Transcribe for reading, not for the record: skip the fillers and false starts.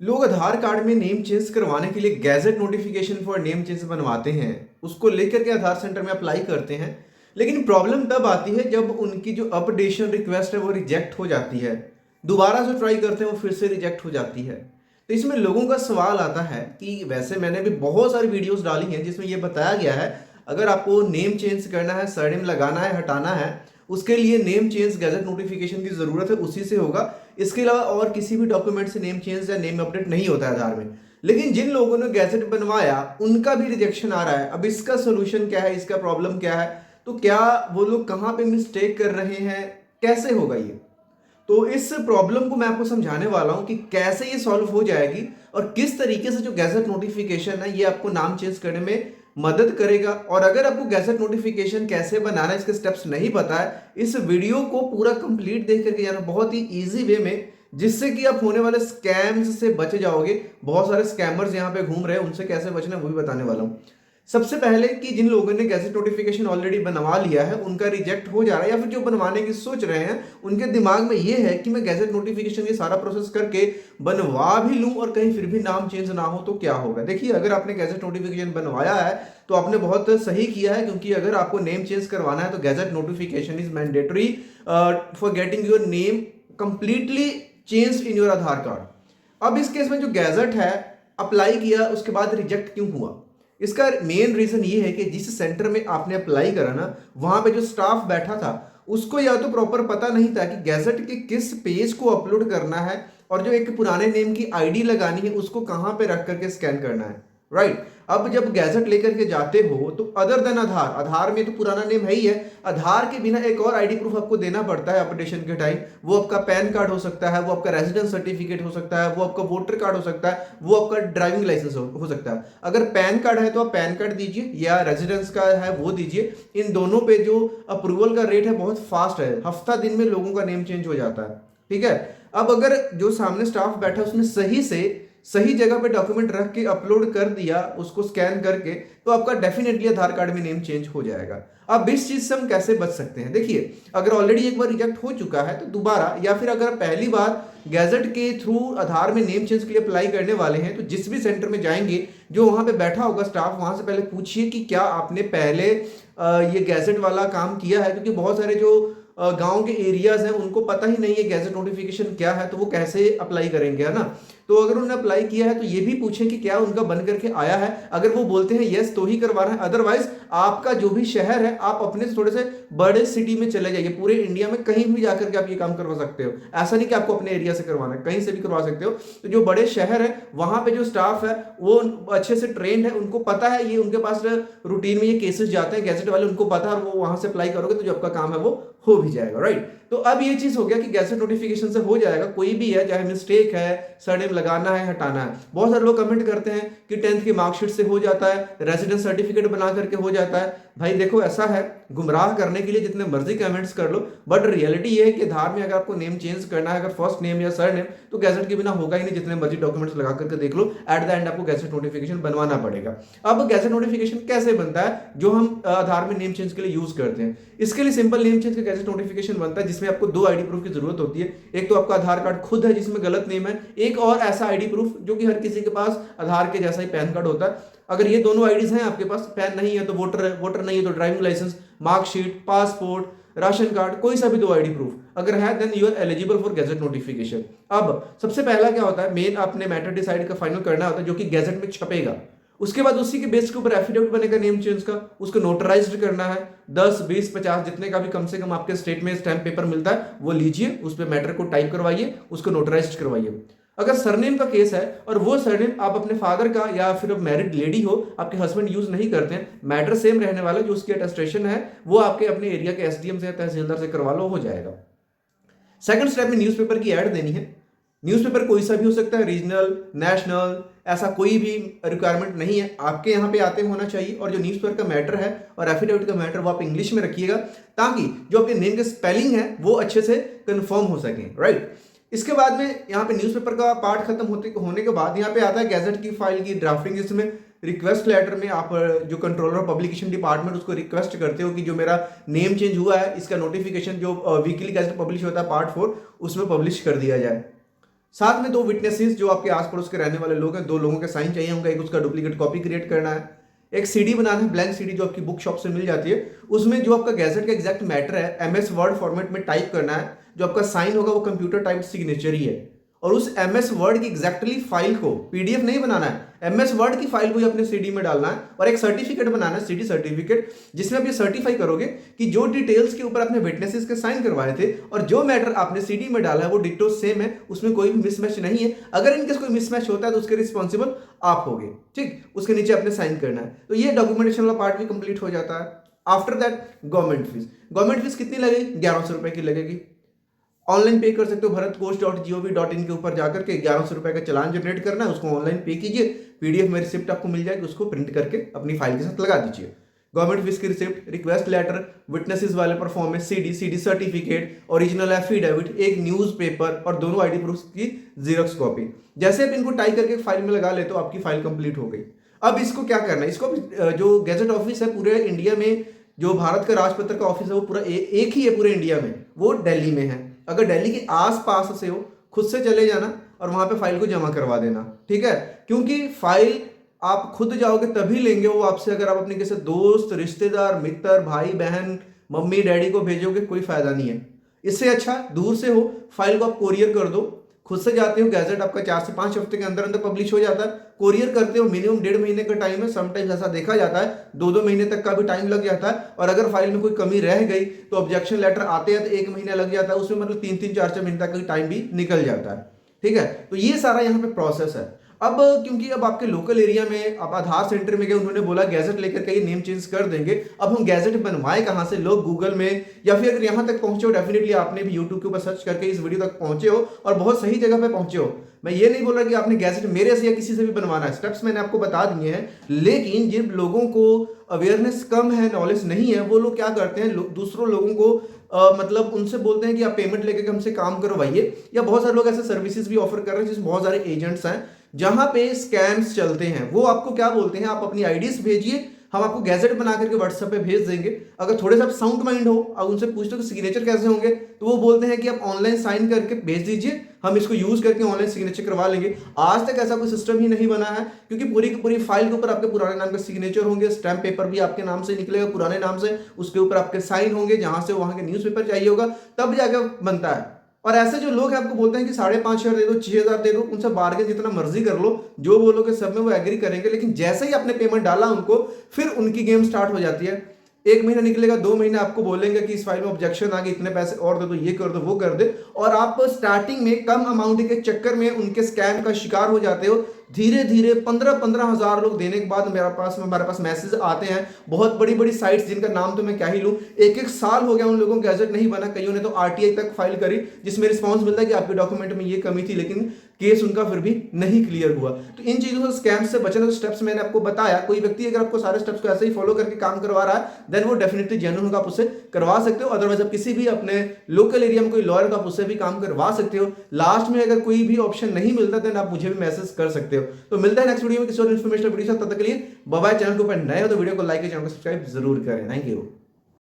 लोग आधार कार्ड में name change करवाने के लिए gadget notification for name change बनवाते हैं। उसको लेकर के आधार सेंटर में अप्लाई करते हैं। लेकिन प्रॉब्लम तब आती है जब उनकी जो अपडेशन रिक्वेस्ट है वो रिजेक्ट हो जाती है। दोबारा से ट्राई करते हैं वो फिर से रिजेक्ट हो जाती है। तो इसमें लोगों का सवाल आता है कि वैसे मैंने भी बहुत सारी वीडियोस डाली हैं जिसमें ये बताया गया है अगर आपको नेम चेंज करना है, सरनेम लगाना है, हटाना है, उसके लिए नेम चेंज गैजेट नोटिफिकेशन की जरूरत है, उसी से होगा। इसके अलावा और किसी भी डॉक्यूमेंट से नेम चेंज या नेम अपडेट नहीं होता है आधार में। लेकिन जिन लोगों ने गैजेट बनवाया उनका भी रिजेक्शन आ रहा है। अब इसका सोल्यूशन क्या है, इसका प्रॉब्लम क्या है, तो क्या वो लोग कहाँ पे मिस्टेक कर रहे हैं, कैसे होगा ये। तो इस प्रॉब्लम को मैं आपको समझाने वाला हूं कि कैसे ये सॉल्व हो जाएगी और किस तरीके से जो गैजेट नोटिफिकेशन है ये आपको नाम चेंज करने में मदद करेगा। और अगर आपको गैजेट नोटिफिकेशन कैसे बनाना है, इसके स्टेप्स नहीं पता है, इस वीडियो को पूरा कंप्लीट देख करके जाना बहुत ही इजी वे में, जिससे कि आप होने वाले स्कैम्स से बच जाओगे। बहुत सारे स्कैमर्स यहाँ पे घूम रहे हैं, उनसे कैसे बचना है वो भी बताने वाला हूँ। सबसे पहले कि जिन लोगों ने गैजेट नोटिफिकेशन ऑलरेडी बनवा लिया है उनका रिजेक्ट हो जा रहा है, या फिर जो बनवाने की सोच रहे हैं उनके दिमाग में ये है कि मैं गैजेट नोटिफिकेशन ये सारा प्रोसेस करके बनवा भी लूं और कहीं फिर भी नाम चेंज ना हो तो क्या होगा। देखिए, अगर आपने गैजेट नोटिफिकेशन बनवाया है तो आपने बहुत सही किया है, क्योंकि अगर आपको नेम चेंज करवाना है तो gadget notification is mandatory for getting your name completely change in your Aadhaar card. अब इस केस में जो गैजेट है अप्लाई किया उसके बाद रिजेक्ट क्यों हुआ, इसका मेन रीजन ये है कि जिस सेंटर में आपने अप्लाई करा ना, वहां पे जो स्टाफ बैठा था उसको या तो प्रॉपर पता नहीं था कि गैजेट के किस पेज को अपलोड करना है और जो एक पुराने नेम की आईडी लगानी है उसको कहां पे रख करके स्कैन करना है। राइट। अब जब गैजेट लेकर के जाते हो तो अदर देन आधार, आधार में तो पुराना नेम है ही है, आधार के बिना एक और आईडी प्रूफ आपको देना पड़ता है अपडेशन के टाइम। वो आपका पैन कार्ड हो सकता है, वो आपका रेजिडेंस सर्टिफिकेट हो सकता है, वो आपका वोटर कार्ड हो सकता है, वो आपका ड्राइविंग लाइसेंस हो सकता है। अगर पैन कार्ड है तो आप पैन कार्ड दीजिए, या रेजिडेंस का है वो दीजिए। इन दोनों पे जो अप्रूवल का रेट है बहुत फास्ट है, हफ्ता दिन में लोगों का नेम चेंज हो जाता है। ठीक है। अब अगर जो सामने स्टाफ बैठा है उसने सही से सही जगह पे डॉक्यूमेंट रख के अपलोड कर दिया उसको स्कैन करके, तो आपका डेफिनेटली आधार कार्ड में नेम चेंज हो जाएगा। अब इस चीज से हम कैसे बच सकते हैं, देखिए, अगर ऑलरेडी एक बार रिजेक्ट हो चुका है तो दोबारा, या फिर अगर पहली बार गैजेट के थ्रू आधार में नेम चेंज के लिए अप्लाई करने वाले हैं तो जिस भी सेंटर में जाएंगे जो वहां पे बैठा होगा स्टाफ, वहां से पहले पूछिए कि क्या आपने पहले ये गैजेट वाला काम किया है। क्योंकि बहुत सारे जो गांव के एरियाज हैं उनको पता ही नहीं है गैजेट नोटिफिकेशन क्या है, तो वो कैसे अप्लाई करेंगे, है ना। तो अगर उन्होंने अप्लाई किया है तो ये भी पूछें कि क्या उनका बन करके आया है। अगर वो बोलते हैं यस तो ही करवाना है, अदरवाइज आपका जो भी शहर है आप अपने से थोड़े से बड़े सिटी में चले जाइए। पूरे इंडिया में कहीं भी जाकर के आप ये काम करवा सकते हो, ऐसा नहीं कि आपको अपने एरिया से करवाना है, कहीं से भी करवा सकते हो। तो जो बड़े शहर है वहां पे जो स्टाफ है वो अच्छे से ट्रेंड है, उनको पता है, ये उनके पास रूटीन में ये केसेस जाते हैं गैजेट वाले, उनको पता है, और वो वहां से अप्लाई करोगे तो जो आपका काम है वो हो भी जाएगा। राइट। तो अब ये चीज हो गया कि गैजेट नोटिफिकेशन से हो जाएगा, कोई भी है, चाहे मिस्टेक है, सरनेम लगाना है, हटाना है। बहुत सारे लोग कमेंट करते हैं कि 10th की मार्कशीट से हो जाता है, रेजिडेंस सर्टिफिकेट बना करके हो जाता है। भाई देखो, ऐसा है, गुमराह करने के लिए जितने मर्जी कमेंट्स कर लो, बट रियलिटी ये है कि आधार में अगर आपको नेम चेंज करना है, अगर फर्स्ट नेम या सरनेम, तो गैजेट के बिना होगा ही नहीं। जितने मर्जी डॉक्यूमेंट्स लगा करके देख लो, एट द एंड आपको गैजेट नोटिफिकेशन बनवाना पड़ेगा। अब गैजेट नोटिफिकेशन कैसे बनता है जो हम आधार में नेम चेंज के लिए यूज करते हैं, इसके लिए सिंपल नेम चेंज का गैजेट नोटिफिकेशन बनता है जिसमें आपको दो आईडी प्रूफ की जरूरत होती है। एक तो आपका आधार कार्ड खुद है जिसमें गलत नेम है, एक और ऐसा आईडी प्रूफ जो कि हर किसी के पास आधार के जैसा ही पैन कार्ड होता है। अगर ये दोनों आईडीज हैं आपके पास, पैन नहीं है तो वोटर है, वोटर नहीं है तो driving licence, marksheet, passport, ration card, कोई सा भी दो आईडी प्रूफ अगर है, then you are eligible for gazette notification. अब सबसे पहला क्या होता है, मेन आपने मैटर डिसाइड का फाइनल करना होता है जो कि गैजेट में छपेगा। उसके बाद उसी के बेस के ऊपर एफिडेविट बनेगा नेम चेंज का, उसको नोटराइज्ड करना है। 10, 20, 50 जितने का भी कम से कम आपके स्टेट में स्टैम्प पेपर मिलता है वो लीजिए, उस पर मैटर को टाइप करवाइए, उसको नोटराइज्ड करवाइए। अगर सरनेम का केस है और वो सरनेम आप अपने फादर का या फिर मैरिड लेडी हो, आपके हस्बैंड यूज नहीं करते हैं, मैटर सेम रहने वाला, जो उसकी अटेस्टेशन है वो आपके अपने एरिया के एसडीएम से या तहसीलदार से करवा लो, हो जाएगा। सेकंड स्टेप में न्यूज़पेपर की ऐड देनी है। न्यूज़पेपर कोई सा भी हो सकता है, रीजनल, नेशनल, ऐसा कोई भी रिक्वायरमेंट नहीं है, आपके यहाँ पे आते होना चाहिए। और जो न्यूज़पेपर का मैटर है और एफिडेविट का मैटर वो आप इंग्लिश में रखिएगा, ताकि जो आपके नेम के स्पेलिंग है वो अच्छे से कंफर्म हो सके। राइट। इसके बाद में यहाँ पे न्यूज़पेपर का पार्ट खत्म होने के बाद यहाँ पे आता है गैजेट की फाइल की ड्राफ्टिंग, जिसमें रिक्वेस्ट लेटर में आप जो कंट्रोलर ऑफ पब्लिकेशन डिपार्टमेंट उसको रिक्वेस्ट करते हो कि जो मेरा नेम चेंज हुआ है इसका नोटिफिकेशन जो वीकली गैजेट पब्लिश होता है पार्ट 4 उसमें पब्लिश कर दिया जाए। साथ में 2 विटनेसेस जो आपके आस पड़ोस के रहने वाले लोग हैं, 2 लोगों के साइन चाहिए होंगे, एक उसका डुप्लीकेट कॉपी क्रिएट करना है, एक सीडी बनाना है, ब्लैंक सीडी जो आपकी बुक शॉप से मिल जाती है, उसमें जो आपका गैजेट का एग्जैक्ट मैटर है एमएस वर्ड फॉर्मेट में टाइप करना है, जो आपका साइन होगा वो कंप्यूटर टाइप सिग्नेचर ही है, और उस एमएस वर्ड की एग्जैक्टली फाइल को पीडीएफ नहीं बनाना है, एमएस वर्ड की फाइल को ही अपने सीडी में डालना है, और एक सर्टिफिकेट बनाना है, सीडी सर्टिफिकेट, जिसमें आप ये सर्टिफाई करोगे कि जो डिटेल्स के ऊपर आपने विटनेसेस के साइन करवाए थे और जो मैटर आपने सीडी में डाला है वो डिटो सेम है, उसमें कोई भी मिसमैच नहीं है। अगर इनकेस कोई मिसमैच होता है तो उसके रिस्पॉन्सिबल आप होगे, ठीक, उसके नीचे आपने साइन करना है। तो ये डॉक्यूमेंटेशन वाला पार्ट भी कंप्लीट हो जाता है। आफ्टर दैट गवर्नमेंट फीस कितनी लगेगी? 1100 रुपए की लगेगी। ऑनलाइन पे कर सकते हो, bharatcoach.gov.in के ऊपर जाकर के 1100 रुपए का चालान जनरेट करना है, उसको ऑनलाइन पे कीजिए, पीडीएफ में रिसिप्ट आपको मिल जाएगी, उसको प्रिंट करके अपनी फाइल के साथ लगा दीजिए। गवर्नमेंट फीस की रिसिप्ट, रिक्वेस्ट लेटर, विटनेसेस वाले performance, CD certificate, original affidavit, एक न्यूज़पेपर और दोनों आईडी प्रूफ की जीरोक्स कॉपी। जैसे आप इनको टाइप करके फाइल में लगा ले तो आपकी फाइल कंप्लीट हो गई। अब इसको क्या करना है, इसको जो गैजेट ऑफिस है पूरे इंडिया में, जो भारत का राजपत्र का ऑफिस है वो पूरा एक ही है पूरे इंडिया में, वो दिल्ली में है। अगर दिल्ली के आसपास से हो खुद से चले जाना और वहां पे फाइल को जमा करवा देना, ठीक है, क्योंकि फाइल आप खुद जाओगे तभी लेंगे वो आपसे, अगर आप अपने किसी दोस्त, रिश्तेदार, मित्र, भाई बहन, मम्मी डैडी को भेजोगे कोई फायदा नहीं है। इससे अच्छा दूर से हो, फाइल को आप कोरियर कर दो, खुद से जाते हो, गैजेट आपका 4 से 5 हफ्ते के अंदर अंदर पब्लिश हो जाता है। कोरियर करते हो, मिनिमम 1.5 महीने का टाइम है, समटाइम्स ऐसा देखा जाता है 2-2 महीने तक का भी टाइम लग जाता है। और अगर फाइल में कोई कमी रह गई तो ऑब्जेक्शन लेटर आते हैं तो 1 महीना लग जाता है, उसमें मतलब 3-3, 4-4 महीने तक का टाइम भी निकल जाता है, ठीक है। तो ये सारा यहाँ पे प्रोसेस है। अब क्योंकि अब आपके लोकल एरिया में आप आधार सेंटर में गए, उन्होंने बोला गैजेट लेकर के ये नेम चेंज कर देंगे, अब हम गैजेट बनवाए कहां से? लोग गूगल में, या फिर अगर यहां तक पहुंचे हो, डेफिनेटली आपने भी यूट्यूब के ऊपर सर्च करके इस वीडियो तक पहुंचे हो और बहुत सही जगह पे पहुंचे हो। मैं ये नहीं बोल रहा कि आपने गैजेट मेरे से या किसी से भी बनवाना है, स्टेप्स मैंने आपको बता दिए हैं। लेकिन जिन लोगों को अवेयरनेस कम है, नॉलेज नहीं है, वो लोग क्या करते हैं, दूसरों लोगों को मतलब उनसे बोलते हैं कि आप पेमेंट लेके हमसे काम करवाइए, या बहुत सारे लोग ऐसे सर्विसेज भी ऑफर कर रहे हैं जिसमें बहुत सारे एजेंट्स हैं जहां पे स्कैम्स चलते हैं। वो आपको क्या बोलते हैं, आप अपनी आईडीज भेजिए, हम आपको गैजेट बना करके व्हाट्सएप पे भेज देंगे। अगर थोड़े सा साउंड माइंड हो, अब उनसे पूछते हो कि सिग्नेचर कैसे होंगे, तो वो बोलते हैं कि आप ऑनलाइन साइन करके भेज दीजिए, हम इसको यूज करके ऑनलाइन सिग्नेचर करवा लेंगे। आज तक ऐसा कोई सिस्टम ही नहीं बना है, क्योंकि पूरी की पूरी फाइल के ऊपर आपके पुराने नाम के सिग्नेचर होंगे, स्टैम्प पेपर भी आपके नाम से निकलेगा, पुराने नाम से, उसके ऊपर आपके साइन होंगे, जहां से वहां के न्यूज़पेपर चाहिए होगा, तब जाकर बनता है। और ऐसे जो लोग हैं आपको बोलते हैं कि 5,500 दे दो, 6,000 दे दो, उनसे बार्गेन जितना मर्जी कर लो, जो बोलोगे सब में वो एग्री करेंगे। लेकिन जैसे ही आपने पेमेंट डाला उनको, फिर उनकी गेम स्टार्ट हो जाती है। 1 महीना निकलेगा, 2 महीने आपको बोलेंगे कि इस फाइल में ऑब्जेक्शन आ गई, इतने पैसे और दे दो, ये कर दो, वो कर दे, और आप स्टार्टिंग में कम अमाउंट के चक्कर में उनके स्कैम का शिकार हो जाते हो। धीरे धीरे 15-15 हजार लोग देने के बाद हमारे पास मैसेज आते हैं, बहुत बड़ी बड़ी साइट्स जिनका नाम तो मैं क्या ही लूं, 1-1 साल हो गया उन लोगों को गैजेट नहीं बना, कईयों ने तो आरटीआई तक फाइल करी, जिसमें रिस्पांस मिलता है कि आपके डॉक्यूमेंट में ये कमी थी, लेकिन केस उनका फिर भी नहीं क्लियर हुआ। तो इन चीजों से, स्कैम से बचने के स्टेप्स मैंने आपको बताया। कोई व्यक्ति अगर आपको सारे स्टेप्स को ऐसे ही फॉलो करके काम करवा रहा है, देन वो डेफिनेटली जेन्युइन होगा, आप उससे करवा सकते हो। अदरवाइज आप किसी भी अपने लोकल एरिया में कोई लॉयर का, आप उससे भी काम करवा सकते हो। लास्ट में अगर कोई भी ऑप्शन नहीं मिलता, देन आप मुझे भी मैसेज कर सकते हो। तो मिलता है नेक्स्ट वीडियो में किसी और इन्फॉर्मेशन वीडियो। तब तक के लिए बाय बाय। चैनल के ऊपर नए हो तो वीडियो को लाइक, चैनल को सब्सक्राइब जरूर करें। Thank you.